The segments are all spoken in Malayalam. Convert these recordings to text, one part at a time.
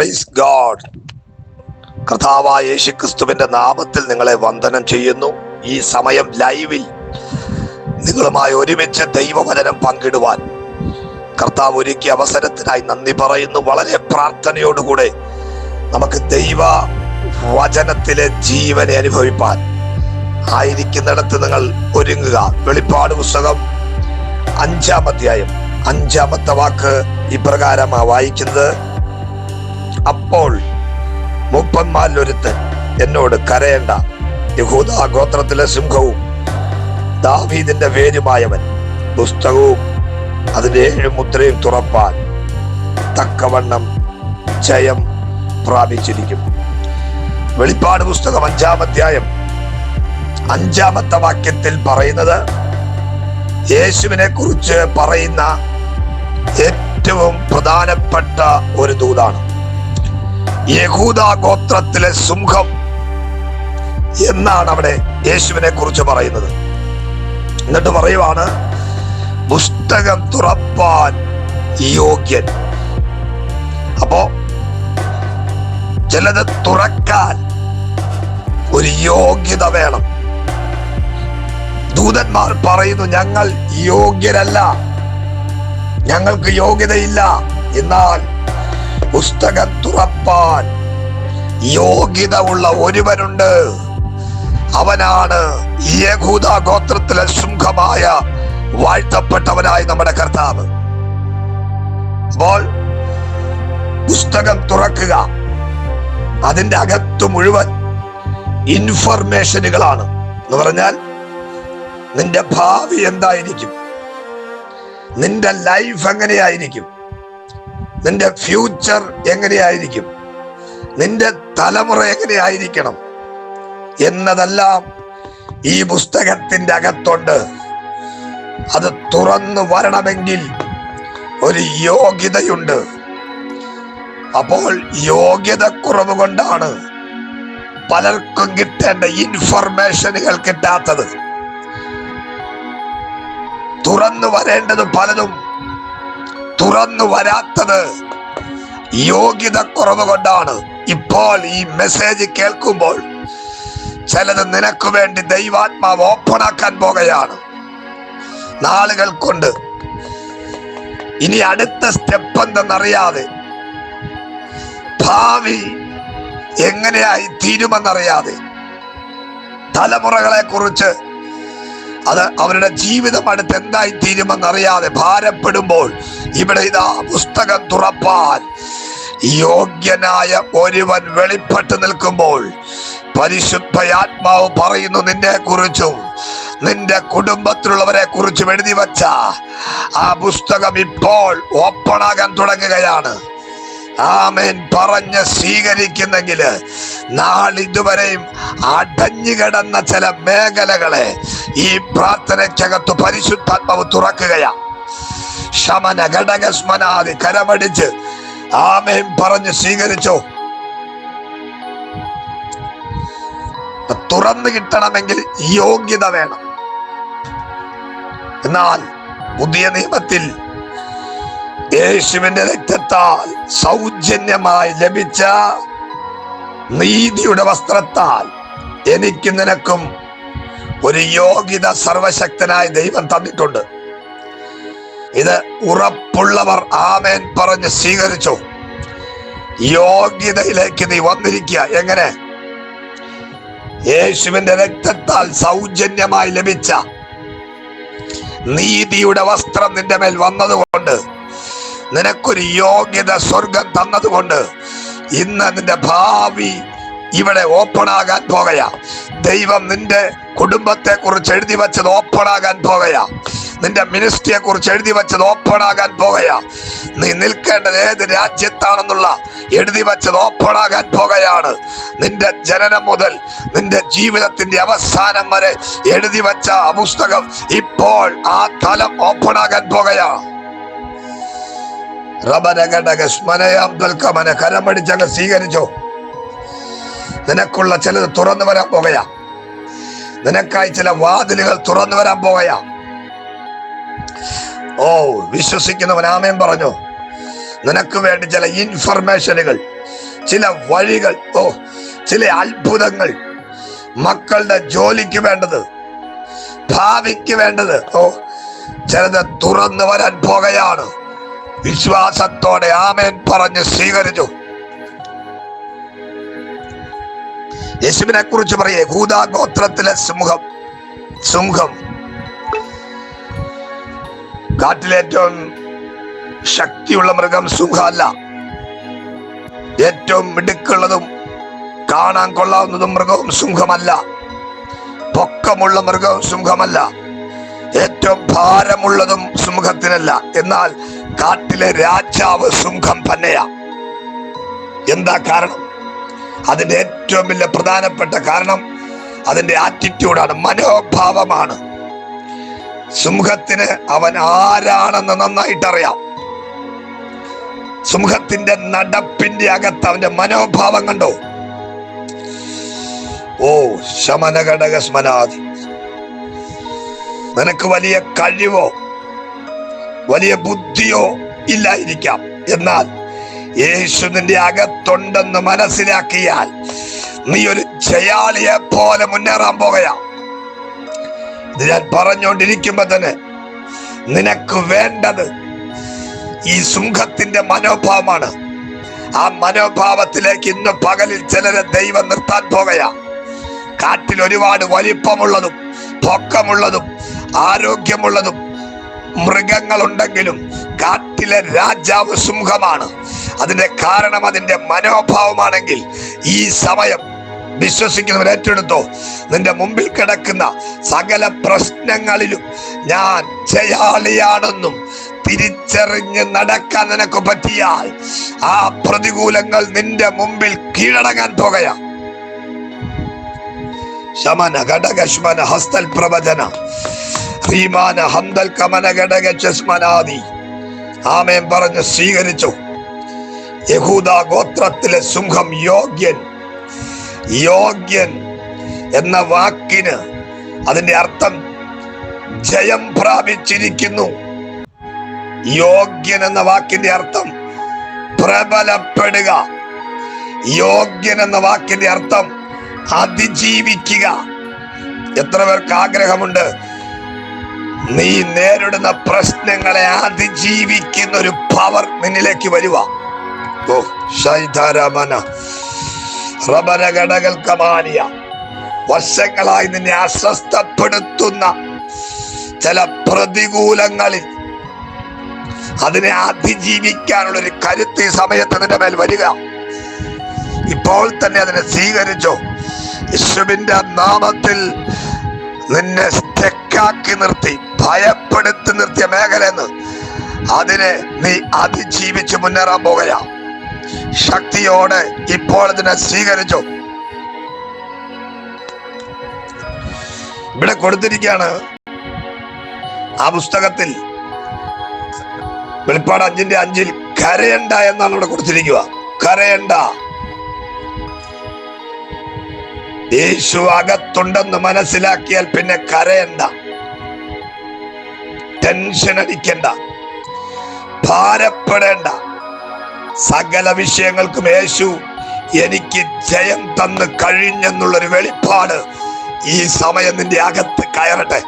Praise God. കർത്താവായ യേശുക്രിസ്തുവിന്റെ നാമത്തിൽ നിങ്ങളെ വന്ദനം ചെയ്യുന്നു. ഈ സമയം ലൈവിൽ നിങ്ങളുമായി ഒരുമിച്ച് ദൈവവചനം പങ്കിടുവാൻ കർത്താവ് ഒരുക്കിയ അവസരത്തിനായി നന്ദി പറയുന്നു. വളരെ പ്രാർത്ഥനയോടുകൂടെ നമുക്ക് ദൈവ വചനത്തിലെ ജീവനെ അനുഭവിപ്പാൻ ആയിരിക്കുന്നിടത്ത് നിങ്ങൾ ഒരുങ്ങുക. വെളിപ്പാട് പുസ്തകം 5-ാം അധ്യായം 5-ാമത്തെ വാക്ക് ഇപ്രകാരമാണ് വായിക്കുന്നത്: അപ്പോൾ മൂപ്പന്മാരിലൊരുത്തൻ എന്നോട്, കരയേണ്ട, യഹൂദാ ഗോത്രത്തിലെ സിംഹവും ദാവീദിന്റെ വേരുമായവൻ പുസ്തകവും അതിന്റെ 7 മുദ്രയും തുറപ്പാൻ തക്കവണ്ണം ജയം പ്രാപിച്ചിരിക്കും. വെളിപ്പാട് പുസ്തകം 5-ാം അധ്യായം 5-ാമത്തെ വാക്യത്തിൽ പറയുന്നത് യേശുവിനെ കുറിച്ച് പറയുന്ന ഏറ്റവും പ്രധാനപ്പെട്ട ഒരു ദൂതാണ്. യഹൂദാ ഗോത്രത്തിലെ സിംഹം എന്നാണ് അവിടെ യേശുവിനെ കുറിച്ച് പറയുന്നത്. എന്നിട്ട് പറയുവാണ്, പുസ്തകം തുറപ്പാൻ യോഗ്യൻ. അപ്പോ ചിലത് തുറക്കാൻ ഒരു യോഗ്യത വേണം. ദൂതന്മാർ പറയുന്നു, ഞങ്ങൾ യോഗ്യരല്ല, ഞങ്ങൾക്ക് യോഗ്യതയില്ല. എന്നാൽ പുസ്തകം തുറപ്പാൻ യോഗ്യത ഉള്ള ഒരുവനുണ്ട്. അവനാണ് യഹൂദാ ഗോത്രത്തിലെ സിംഹമായ വാഴ്ത്തപ്പെട്ടവനായ നമ്മുടെ കർത്താവ്. അപ്പോൾ പുസ്തകം തുറക്കുക, അതിന്റെ അകത്ത് മുഴുവൻ ഇൻഫർമേഷനുകളാണ്. എന്ന് പറഞ്ഞാൽ നിന്റെ ഭാവി എന്തായിരിക്കും, നിന്റെ ലൈഫ് എങ്ങനെയായിരിക്കും, നിന്റെ ഫ്യൂച്ചർ എങ്ങനെയായിരിക്കും, നിന്റെ തലമുറ എങ്ങനെയായിരിക്കണം എന്നതെല്ലാം ഈ പുസ്തകത്തിന്റെ അകത്തുണ്ട്. അത് തുറന്നു വരണമെങ്കിൽ ഒരു യോഗ്യതയുണ്ട്. അപ്പോൾ യോഗ്യത കുറവ് കൊണ്ടാണ് പലർക്കും കിട്ടേണ്ട ഇൻഫർമേഷനുകൾ കിട്ടാത്തത്. തുറന്നു വരേണ്ടത് പലതും തുറന്നു വരാത്തത് യോഗ്യത കുറവ് കൊണ്ടാണ്. ഇപ്പോൾ ഈ മെസ്സേജ് കേൾക്കുമ്പോൾ ചിലത് നിനക്ക് വേണ്ടി ദൈവാത്മാവ് ഓപ്പണാക്കാൻ പോകുകയാണ്. നാളുകൾ കൊണ്ട് ഇനി അടുത്ത സ്റ്റെപ്പ് എന്തെന്നറിയാതെ, ഭാവി എങ്ങനെയായി തീരുമെന്നറിയാതെ, തലമുറകളെ കുറിച്ച് അത് അവരുടെ ജീവിതം അടുത്ത് എന്തായി തീരുമെന്നറിയാതെ ഭാരപ്പെടുമ്പോൾ ഇവിടെ ഇതാ പുസ്തകം തുറപ്പാൻ യോഗ്യനായ ഒരുവൻ വെളിപ്പെട്ട് നിൽക്കുമ്പോൾ പരിശുദ്ധാത്മാവ് പറയുന്നു, നിന്നെ കുറിച്ചും നിന്റെ കുടുംബത്തിലുള്ളവരെ കുറിച്ചും എഴുതി വച്ച ആ പുസ്തകം ഇപ്പോൾ ഓപ്പണാകാൻ തുടങ്ങുകയാണ്. ആമേൻ പറഞ്ഞ് സ്വീകരിക്കുന്നെങ്കിൽ നാളിതുവരെയും അടഞ്ഞു കിടന്ന ചില മേഖലകളെ ഈ പ്രാർത്ഥനയ്ക്കകത്ത് പരിശുദ്ധാത്മാവ് തുറക്കുകയാ. ശമന ഘടകസ്മനാദി കരമടിച്ച് ആമേൻ പറഞ്ഞ് സ്വീകരിച്ചോ. തുറന്നു കിട്ടണമെങ്കിൽ യോഗ്യത വേണം. എന്നാൽ പുതിയ നിയമത്തിൽ യേശുവിന്റെ രക്തത്താൽ സൗജന്യമായി ലഭിച്ച നീതിയുടെ വസ്ത്രത്താൽ എനിക്ക് നിനക്കും ഒരു യോഗ്യത സർവശക്തനായ ദൈവം തന്നിട്ടുണ്ട്. ഇത് ഉറപ്പുള്ളവർ ആമേൻ പറഞ്ഞ് സ്വീകരിച്ചു. യോഗ്യതയിലേക്ക് നീ വന്നിരിക്കുക. എങ്ങനെ? യേശുവിന്റെ രക്തത്താൽ സൗജന്യമായി ലഭിച്ച നീതിയുടെ വസ്ത്രം നിന്റെ മേൽ വന്നതുകൊണ്ട്, നിനക്കൊരു യോഗ്യത സ്വർഗം തന്നതുകൊണ്ട് ഇന്ന് നിന്റെ ഭാവി ഇവിടെ ഓപ്പണാകാൻ പോകയാ. ദൈവം നിന്റെ കുടുംബത്തെ കുറിച്ച് എഴുതി വെച്ചത് ഓപ്പണാകാൻ പോകയാ. നിന്റെ മിനിസ്ട്രിയെ കുറിച്ച് എഴുതി വെച്ചത് ഓപ്പണാകാൻ പോകയാ. നീ നിൽക്കേണ്ടത് ഏത് രാജ്യത്താണെന്നുള്ള എഴുതി വെച്ചത് ഓപ്പണാകാൻ പോകയാണ്. നിന്റെ ജനനം മുതൽ നിന്റെ ജീവിതത്തിന്റെ അവസാനം വരെ എഴുതി വെച്ച ആ പുസ്തകം ഇപ്പോൾ ആ തലം ഓപ്പണാകാൻ പോകയാ. കരമടിച്ചങ്ങ് സ്വീകരിച്ചോ. നിനക്കുള്ള ചിലത് തുറന്നു വരാൻ പോകയാ. നിനക്കായി ചില വാതിലുകൾ തുറന്നു വരാൻ പോകയാ. ഓ, വിശ്വസിക്കുന്നവൻ ആമേൻ പറഞ്ഞു. നിനക്ക് വേണ്ടി ചില ഇൻഫർമേഷനുകൾ, ചില വഴികൾ, ചില അത്ഭുതങ്ങൾ, മക്കളുടെ ജോലിക്ക് വേണ്ടത്, ഭാവിക്ക് വേണ്ടത്, ചിലത് തുറന്നു വരാൻ പോകുകയാണ്. വിശ്വാസത്തോടെ ആമേൻ പറഞ്ഞ് സ്വീകരിച്ചു. യേശുവിനെ കുറിച്ച് പറയേ, യഹൂദാ ഗോത്രത്തിലെ സിംഹം. കാട്ടിലേറ്റവും ശക്തിയുള്ള മൃഗം സിംഹമല്ല. ഏറ്റവും മിടുക്കുള്ളതും കാണാൻ കൊള്ളാവുന്നതും മൃഗവും സിംഹമല്ല. പൊക്കമുള്ള മൃഗവും സിംഹമല്ല. ഏറ്റവും ഭാരമുള്ളതും സിംഹത്തിനല്ല. എന്നാൽ കാട്ടിലെ രാജാവ് സിംഹം തന്നെയാ. എന്താ കാരണം? അതിന്റെ ഏറ്റവും വലിയ പ്രധാനപ്പെട്ട കാരണം അതിന്റെ ആറ്റിറ്റ്യൂഡാണ്, മനോഭാവമാണ്. സിംഹത്തിന് അവൻ ആരാണെന്ന് നന്നായിട്ടറിയാം. സിംഹത്തിന്റെ നടപ്പിന്റെ അകത്ത് അവന്റെ മനോഭാവം കണ്ടോ? ശമനഘടകസ്മനാദി. നിനക്ക് വലിയ കഴിവോ വലിയ ബുദ്ധിയോ ഇല്ലായിരിക്കാം. എന്നാൽ യേശു നിന്റെ അകത്തുണ്ടെന്ന് മനസ്സിലാക്കിയാൽ നീ ഒരു ജയാളിയെ പോലെ മുന്നേറാൻ പോകുകയാ. ഇത് ഞാൻ പറഞ്ഞുകൊണ്ടിരിക്കുമ്പോ തന്നെ നിനക്ക് വേണ്ടത് ഈ സിംഹത്തിന്റെ മനോഭാവമാണ്. ആ മനോഭാവത്തിലേക്ക് ഇന്ന് പകലിൽ ചിലരെ ദൈവം നിർത്താൻ പോകുകയാ. കാട്ടിൽ ഒരുപാട് വലിപ്പമുള്ളതും പൊക്കമുള്ളതും ആരോഗ്യമുള്ളതും മൃഗങ്ങളുണ്ടെങ്കിലും കാട്ടിലെ രാജാവ് സിംഹമാണ്. അതിന്റെ കാരണം അതിന്റെ മനോഭാവമാണെങ്കിൽ ഈ സമയം വിശ്വസിക്കുന്നവർ ഏറ്റെടുത്തോ. നിന്റെ മുമ്പിൽ കിടക്കുന്ന സകല പ്രശ്നങ്ങളിലും ഞാൻ ജയാളിയാണെന്നും തിരിച്ചറിഞ്ഞ് നടക്കാൻ നിനക്ക് പറ്റിയാൽ ആ പ്രതികൂലങ്ങൾ നിന്റെ മുമ്പിൽ കീഴടങ്ങാൻ പോകുകയാ. ശമന ഘടകശ്മന ഹസ്തൽ പ്രവചന ശ്രീമാന ഹന്തൽ കമന ഘടകശ്മനാദി. ആമേൻ പറഞ്ഞ് സ്വീകരിച്ചു. യഹൂദാ ഗോത്രത്തിലെ സിംഹം യോഗ്യൻ എന്ന വാക്കിന് അതിന്റെ അർത്ഥം ജയം പ്രാപിച്ചിരിക്കുന്നു. യോഗ്യൻ എന്ന വാക്കിന്റെ അർത്ഥം പ്രബലപ്പെടുക. യോഗ്യൻ എന്ന വാക്കിന്റെ അർത്ഥം അതിജീവിക്കുക. എത്ര പേർക്ക് ആഗ്രഹമുണ്ട് നീ നേരിടുന്ന പ്രശ്നങ്ങളെ അതിജീവിക്കുന്ന ഒരു പവർ നിന്നിലേക്ക് വരുക? വർഷങ്ങളായി നിന്നെ അസ്വസ്ഥപ്പെടുത്തുന്ന ചില പ്രതികൂലങ്ങളിൽ അതിനെ അതിജീവിക്കാനുള്ള ഒരു കരുത്ത് ഈ സമയത്ത് നിന്റെ മേൽ വരിക. ഇപ്പോൾ തന്നെ അതിനെ സ്വീകരിച്ചോ. യേശുവിന്റെ നാമത്തിൽ നിന്നെ സ്റ്റെക്കാക്കി നിർത്തി, ഭയപ്പെടുത്തി നിർത്തിയ മേഖലയെന്ന് അതിനെ നീ അതിജീവിച്ച് മുന്നേറാൻ പോകുക. ശക്തിയോടെ ഇപ്പോൾ ഇതിനെ സ്വീകരിച്ചു. ഇവിടെ കൊടുത്തിരിക്കുകയാണ് ആ പുസ്തകത്തിൽ, വെളിപ്പാട് 5:5 കരയണ്ട എന്നാണ് ഇവിടെ കൊടുത്തിരിക്കുക. കരയണ്ട. യേശു അകത്തുണ്ടെന്ന് മനസ്സിലാക്കിയാൽ പിന്നെ കരയണ്ട, ടെൻഷൻ അടിക്കണ്ട, ഭാരപ്പെടേണ്ട. സകല വിഷയങ്ങൾക്കും യേശു എനിക്ക് ജയം തന്ന് കഴിഞ്ഞെന്നുള്ളൊരു വെളിപ്പാട് ഈ സമയം നിന്റെ അകത്ത് കയറട്ടെ.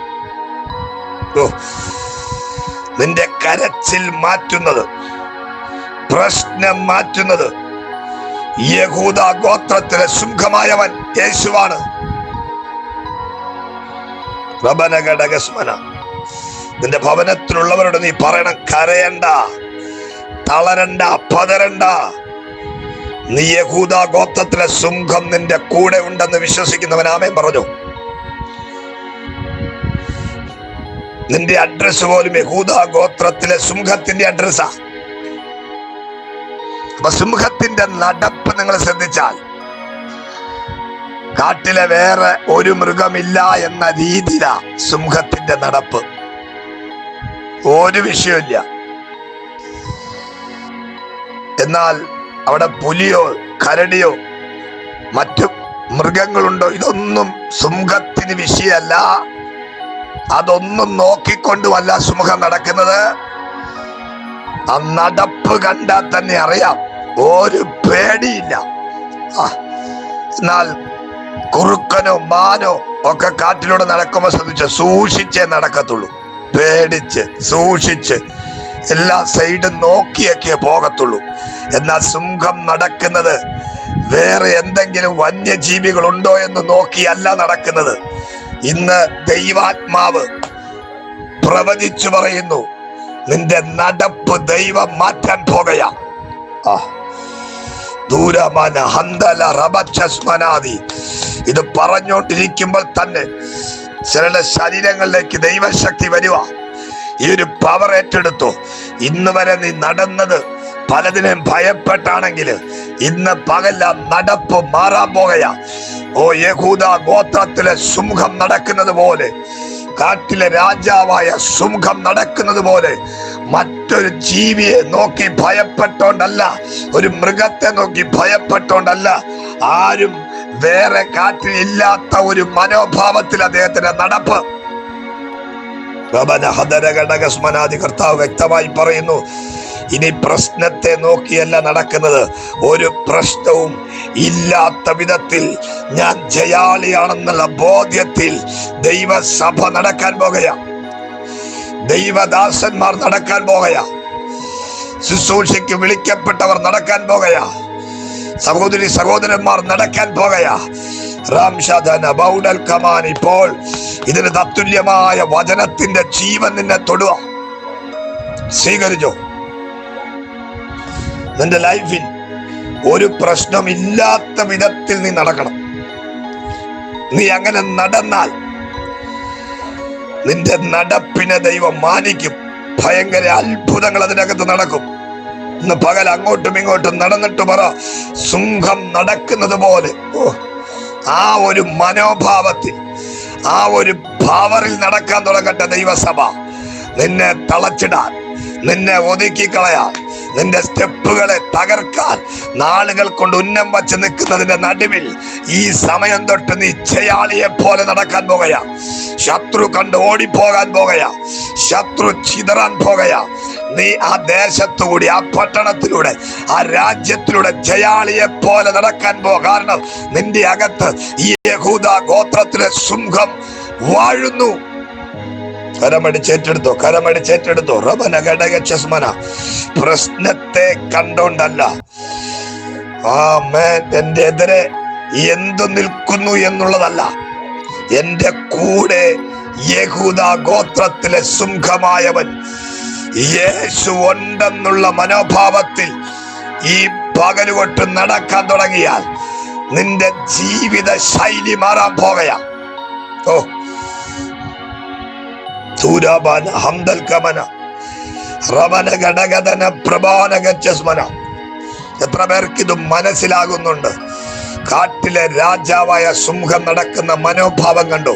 നിന്റെ കരച്ചിൽ മാറ്റുന്നത്, പ്രശ്നം മാറ്റുന്നത് യഹൂദാ ഗോത്രത്തിലെ സിംഹമായവൻ യേശുവാണ്. നിന്റെ ഭവനത്തിലുള്ളവരോട് നീ പറയണം, കരയണ്ട, തളരണ്ട, പതരണ്ട. നീ യഹൂദാ ഗോത്രത്തിലെ സിംഹം നിന്റെ കൂടെ ഉണ്ടെന്ന് വിശ്വസിക്കുന്നവൻ ആമേൻ പറഞ്ഞു. നിന്റെ അഡ്രസ് പോലും യഹൂദാ ഗോത്രത്തിലെ സിംഹത്തിന്റെ അഡ്രസ്സാ. അപ്പൊ സിംഹത്തിന്റെ നടപ്പ് നിങ്ങൾ ശ്രദ്ധിച്ചാൽ കാട്ടിലെ വേറെ ഒരു മൃഗമില്ല എന്ന രീതിയിലാ സിംഹത്തിന്റെ നടപ്പ്. ഒരു വിഷയമില്ല. എന്നാൽ അവിടെ പുലിയോ കരടിയോ മറ്റു മൃഗങ്ങളുണ്ടോ? ഇതൊന്നും സിംഹത്തിന് വിഷയമല്ല. അതൊന്നും നോക്കിക്കൊണ്ടുമല്ല സിംഹം നടക്കുന്നത്. ആ നടപ്പ് നടപ്പ് കണ്ടാൽ തന്നെ അറിയാം, ഒരു പേടിയില്ല. എന്നാൽ കുറുക്കനോ മാനോ ഒക്കെ കാട്ടിലൂടെ നടക്കുമ്പോൾ ശ്രദ്ധിച്ച് സൂക്ഷിച്ചേ നടക്കത്തുള്ളൂ. പേടിച്ച് സൂക്ഷിച്ച് എല്ലാ സൈഡും നോക്കിയൊക്കെ പോകത്തുള്ളൂ. എന്നാൽ സിംഹം നടക്കുന്നത് വേറെ എന്തെങ്കിലും വന്യജീവികൾ ഉണ്ടോ എന്ന് നോക്കിയല്ല നടക്കുന്നത്. ഇന്ന് ദൈവാത്മാവ് പ്രവചിച്ചു പറയുന്നു, നിന്റെ നടപ്പ് ദൈവം മാറ്റാൻ പോകുകയാ. ദൂരമന ഹന്തല റബച്ചസ്മനാദി. ഇത് പറഞ്ഞോണ്ടിരിക്കുമ്പോൾ തന്നെ ചിലരുടെ ശരീരങ്ങളിലേക്ക് ദൈവശക്തി വരുക. ഈ ഒരു പവർ ഏറ്റെടുത്തു. ഇന്ന് വരെ നീ നടന്നത് പലതിനെയും ഭയപ്പെട്ടാണെങ്കിൽ ഇന്ന് പകല നടപ്പ് മാറാൻ പോകുകയാ. ഓ യഹൂദ ഗോത്രത്തിലെ സിംഹം നടക്കുന്നത് പോലെ, കാട്ടിലെ രാജാവായ സിംഹം നടക്കുന്നത് പോലെ, മറ്റൊരു ജീവിയെ നോക്കി ഭയപ്പെട്ടോണ്ടല്ല, ഒരു മൃഗത്തെ നോക്കി ഭയപ്പെട്ടോണ്ടല്ല, ആരും വേറെ കാട്ടിൽ ഇല്ലാത്ത ഒരു മനോഭാവത്തിൽ അദ്ദേഹത്തിന്റെ നടപ്പ്. കർത്താവ് വ്യക്തമായി പറയുന്നു, ഇനി പ്രശ്നത്തെ നോക്കിയല്ല നടക്കുന്നത്, ഒരു പ്രശ്നവും ഇല്ലാത്ത വിധത്തിൽ ഞാൻ ജയാളിയാണെന്നുള്ള ബോധ്യത്തിൽ ദൈവസഭ നടക്കാൻ പോകുകയാ. ദൈവദാസന്മാർ നടക്കാൻ പോകുകയാ. ശുശ്രൂഷയ്ക്ക് വിളിക്കപ്പെട്ടവർ നടക്കാൻ പോകുകയാ. സഹോദരി സഹോദരന്മാർ നടക്കാൻ പോകുകയാ. ഇപ്പോൾ ഇതിന് തത്തുല്യമായ വചനത്തിന്റെ ജീവൻ നിന്നെ തൊടുക. സ്വീകരിച്ചോ. നിന്റെ ലൈഫിൽ ഒരു പ്രശ്നം ഇല്ലാത്ത വിധത്തിൽ നീ നടക്കണം. നീ അങ്ങനെ നടന്നാൽ നിന്റെ നടപ്പിനെ ദൈവം മാനിക്കും. ഭയങ്കര അത്ഭുതങ്ങൾ അതിനകത്ത് നടക്കും. ഇന്ന് പകൽ അങ്ങോട്ടും ഇങ്ങോട്ടും നടന്നിട്ട് പറ, സിംഹം നടക്കുന്നത് പോലെ ആ ഒരു മനോഭാവത്തിൽ, ആ ഒരു പവറിൽ നടക്കാൻ തുടങ്ങട്ടെ ദൈവസഭ. നിന്നെ തളച്ചിടാൻ, നിന്നെ ഒതുക്കിക്കളയാൻ, നിന്റെ സ്റ്റെപ്പുകളെ തകർക്കാൻ നാളുകൾ കൊണ്ട് ഉന്നം വച്ച് നിൽക്കുന്നതിന്റെ നടുവിൽ ഈ സമയം തൊട്ട് നീ ജയാളിയെ പോലെ നടക്കാൻ പോകുകയാ. ശത്രു കണ്ട് ഓടിപ്പോകാൻ പോകുകയാ. ശത്രു ചിതറാൻ പോകുകയാ. നീ ആ ദേശത്തുകൂടി, ആ പട്ടണത്തിലൂടെ, ആ രാജ്യത്തിലൂടെ ജയാളിയെ പോലെ നടക്കാൻ പോകുക. കാരണം നിന്റെ അകത്ത് ഈ യഹൂദ ഗോത്രത്തിലെ സിംഹം വാഴുന്നു. കരമടിച്ചേറ്റെടുത്തോ, കരമടിച്ചേറ്റെടുത്തോ. റബന ഘടകസ്മന. പ്രശ്നത്തെ കണ്ടോണ്ടല്ല, എന്റെ എതിരെ എന്തു നിൽക്കുന്നു എന്നുള്ളതല്ല, എന്റെ കൂടെ യഹൂദ ഗോത്രത്തിലെ സിംഹമായവൻ യേശു ഉണ്ടെന്നുള്ള മനോഭാവത്തിൽ ഈ പകലുകൊട്ട് നടക്കാൻ തുടങ്ങിയാൽ നിന്റെ ജീവിത ശൈലി മാറാൻ പോകുകയാ. ഓ സൂരാബാന ഹംദൽ കമന റമന ഘടകദന പ്രഭാനഗസ്മന. എത്ര പേർക്ക് ഇത് മനസ്സിലാകുന്നുണ്ട്? കാട്ടിലെ രാജാവായ സിംഹം നടക്കുന്ന മനോഭാവം കണ്ടു.